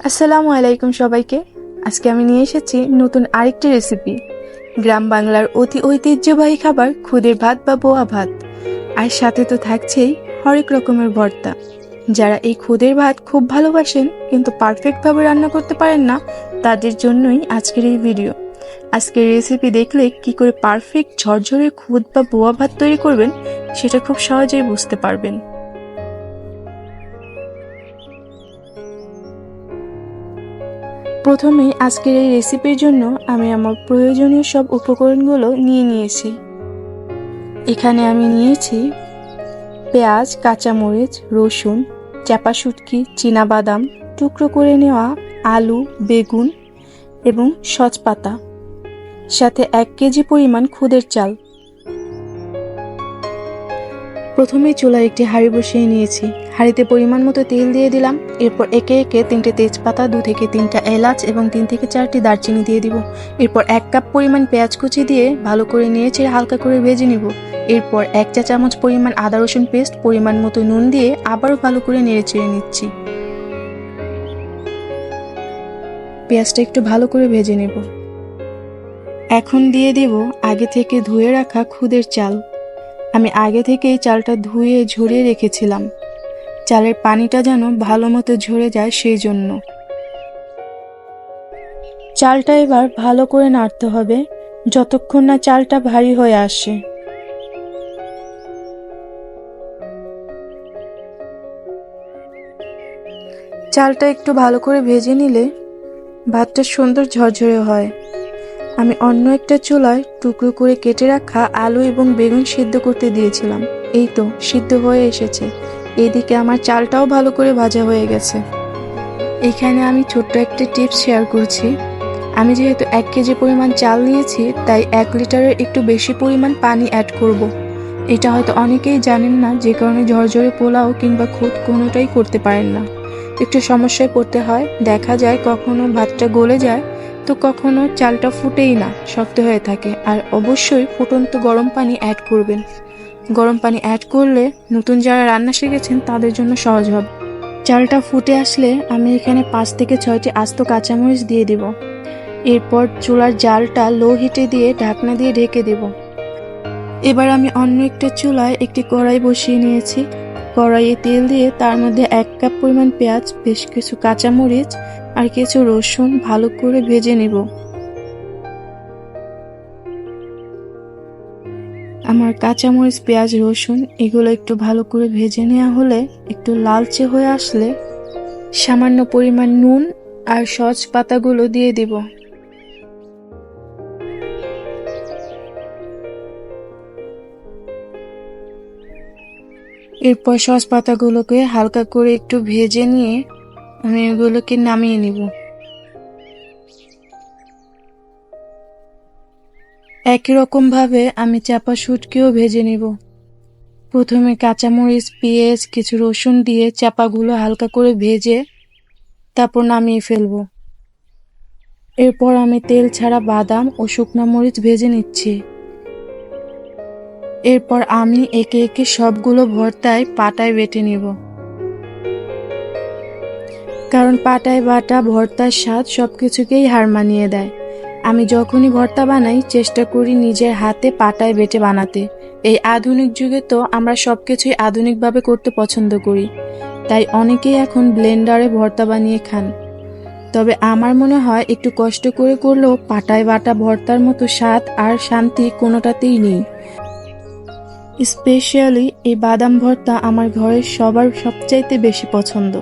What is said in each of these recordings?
আসসালামু আলাইকুম সবাইকে। আজকে আমি নিয়ে এসেছি নতুন আরেকটি রেসিপি, গ্রাম বাংলার অতি ঐতিহ্যবাহী খাবার খুদের ভাত বা বোয়া ভাত। আর সাথে তো থাকছেই হরেক রকমের ভর্তা। যারা এই খুদের ভাত খুব ভালোবাসেন কিন্তু পারফেক্টভাবে রান্না করতে পারেন না, তাদের জন্যই আজকের এই ভিডিও। আজকের রেসিপি দেখলে কি করে পারফেক্ট ঝরঝরে খুদ বা বোয়া ভাত তৈরি করবেন সেটা খুব সহজেই বুঝতে পারবেন। প্রথমেই আজকের এই রেসিপির জন্য আমি আমার প্রয়োজনীয় সব উপকরণগুলো নিয়ে নিয়েছি। এখানে আমি নিয়েছি পেঁয়াজ, কাঁচামরিচ, রসুন, চাপা শুটকি, চীনাবাদাম, টুকরো করে নেওয়া আলু, বেগুন এবং সজপাতা, সাথে 1 কেজি পরিমাণ খুদের চাল। প্রথমেই চুলায় একটি হাঁড়ি বসিয়ে নিয়েছি। হাঁড়িতে পরিমাণ মতো তেল দিয়ে দিলাম। এরপর একে একে 3টে তেজপাতা, 2 থেকে 3টা এলাচ এবং 3 থেকে 4টি দারচিনি দিয়ে দিব। এরপর 1 কাপ পরিমাণ পেঁয়াজ কুচি দিয়ে ভালো করে নেড়েচেড়ে হালকা করে ভেজে নিব। এরপর 1 চা চামচ পরিমাণ আদা রসুন পেস্ট, পরিমাণ মতো নুন দিয়ে আবারও ভালো করে নেড়েচেড়ে নিচ্ছি। পেঁয়াজটা একটু ভালো করে ভেজে নেব। এখন দিয়ে দেব আগে থেকে ধুয়ে রাখা খুদের চাল। আমি আগে থেকেই চালটা ধুয়ে ঝরিয়ে রেখেছিলাম, চালের পানিটা যেন ভালো মতো ঝরে যায় সেই জন্য। চালটা এবার ভালো করে নাড়তে হবে যতক্ষণ না চালটা ভারী হয়ে আসে। চালটা একটু ভালো করে ভেজে নিলে ভাতটা সুন্দর ঝরঝরে হয়। আমি অন্য একটা চুলায় টুকরো করে কেটে রাখা আলু এবং বেগুন সিদ্ধ করতে দিয়েছিলাম। এই তো সিদ্ধ হয়ে এসেছে। এদিকে আমার চালটাও ভালো করে ভাজা হয়ে গেছে। এখানে আমি ছোট্ট একটা টিপস শেয়ার করছি। আমি যেহেতু 1 কেজি পরিমাণ চাল নিয়েছি, তাই 1 লিটারের একটু বেশি পরিমাণ পানি অ্যাড করব। এটা হয়তো অনেকেই জানেন না, যে কারণে ঝরঝরে পোলাও কিংবা খুদ কোনোটাই করতে পারেন না। একটু সমস্যায় পড়তে হয়। দেখা যায় কখনো ভাতটা গলে যায়, তো কখনো চালটা ফুটেই না, শক্ত হয়ে থাকে। আর অবশ্যই ফুটন্ত গরম পানি অ্যাড করবেন। গরম পানি অ্যাড করলে নতুন যারা রান্না শিখেছেন তাদের জন্য সহজ হবে। চালটা ফুটে আসলে আমি এখানে 5 থেকে 6টি আস্ত কাঁচামরিচ দিয়ে দিব। এরপর চুলার জালটা লো হিটে দিয়ে ঢাকনা দিয়ে ঢেকে দেব। এবার আমি অন্য একটা চুলায় একটি কড়াই বসিয়ে নিয়েছি। কড়াইয়ে তেল দিয়ে তার মধ্যে 1 কাপ পরিমাণ পেঁয়াজ, বেশ কিছু কাঁচামরিচ আর কিছু রসুন ভালো করে ভেজে নেব। আমার কাঁচামরিচ, পেঁয়াজ, রসুন এগুলো একটু ভালো করে ভেজে নেওয়া হলে, একটু লালচে হয়ে আসলে সামান্য পরিমাণ নুন আর সজ পাতাগুলো দিয়ে দিব। এরপর সস পাতাগুলোকে হালকা করে একটু ভেজে নিয়ে আমি এগুলোকে নামিয়ে নিব। একই রকম ভাবে আমি চাপা শুটকিও ভেজে নিব। প্রথমে কাঁচামরিচ, পেঁয়াজ, কিছু রসুন দিয়ে চাপাগুলো হালকা করে ভেজে তারপর নামিয়ে ফেলব। এরপর আমি তেল ছাড়া বাদাম ও শুকনা মরিচ ভেজে নিচ্ছি। এরপর আমি একে একে সবগুলো ভর্তায় পাটায় বেটে নিব, কারণ পাটায় বাটা ভর্তার স্বাদ সবকিছুকেই হার মানিয়ে দেয়। আমি যখনই ভর্তা বানাই চেষ্টা করি নিজের হাতে পাটায় বেটে বানাতে। এই আধুনিক যুগে তো আমরা সবকিছুই আধুনিকভাবে করতে পছন্দ করি, তাই অনেকেই এখন ব্লেন্ডারে ভর্তা বানিয়ে খান। তবে আমার মনে হয় একটু কষ্ট করে করলেও পাটায় বাটা ভর্তার মতো স্বাদ আর শান্তি কোনোটাতেই নেই। স্পেশালি এই বাদাম ভর্তা আমার ঘরের সবার সবচাইতে বেশি পছন্দ।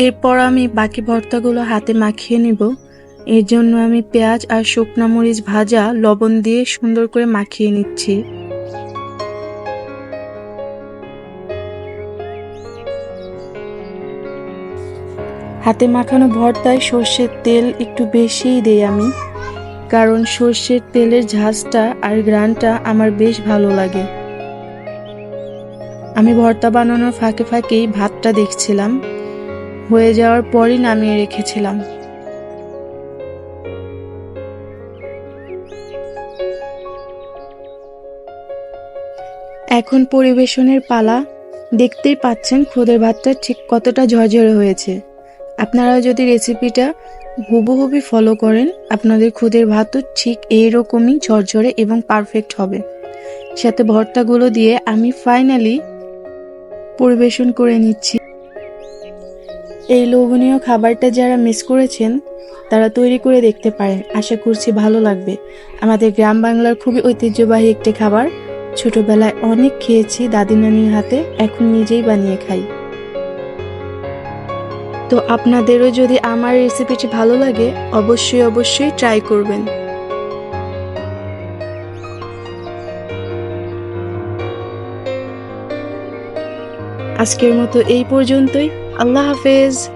এরপর আমি বাকি ভর্তাগুলো হাতে মাখিয়ে নিব। এর জন্য আমি পেঁয়াজ আর শুকনা মরিচ ভাজা লবণ দিয়ে সুন্দর করে মাখিয়ে নিচ্ছি। হাতে মাখানো ভর্তায় সর্ষের তেল একটু বেশিই দেই আমি, কারণ সর্ষের তেলের ঝাঁজটা আর ঘ্রাণটা আমার বেশ ভালো লাগে। আমি ভর্তা বানানোর ফাঁকে ফাঁকেই ভাতটা দেখছিলাম, হয়ে যাওয়ার পরই নামিয়ে রেখেছিলাম। এখন পরিবেশনের পালা। দেখতেই পাচ্ছেন খুদের ভাতটা ঠিক কতটা ঝরঝরে হয়েছে। আপনারা যদি রেসিপিটা হুবহুবই ফলো করেন, আপনাদের খুদের ভাতও ঠিক এইরকমই ঝরঝরে এবং পারফেক্ট হবে। সাথে ভর্তাগুলো দিয়ে আমি ফাইনালি পরিবেশন করে নিচ্ছি। এই লোভনীয় খাবারটা যারা মিস করেছেন তারা তৈরি করে দেখতে পারেন, আশা করছি ভালো লাগবে। আমাদের গ্রাম বাংলার খুবই ঐতিহ্যবাহী একটি খাবার, ছোটবেলায় অনেক খেয়েছি দাদি নানির হাতে, এখন নিজেই বানিয়ে খাই। তো আপনাদেরও যদি আমার রেসিপিটি ভালো লাগে অবশ্যই ট্রাই করবেন। আজকের মতো এই পর্যন্তই। আল্লাহ হাফেজ।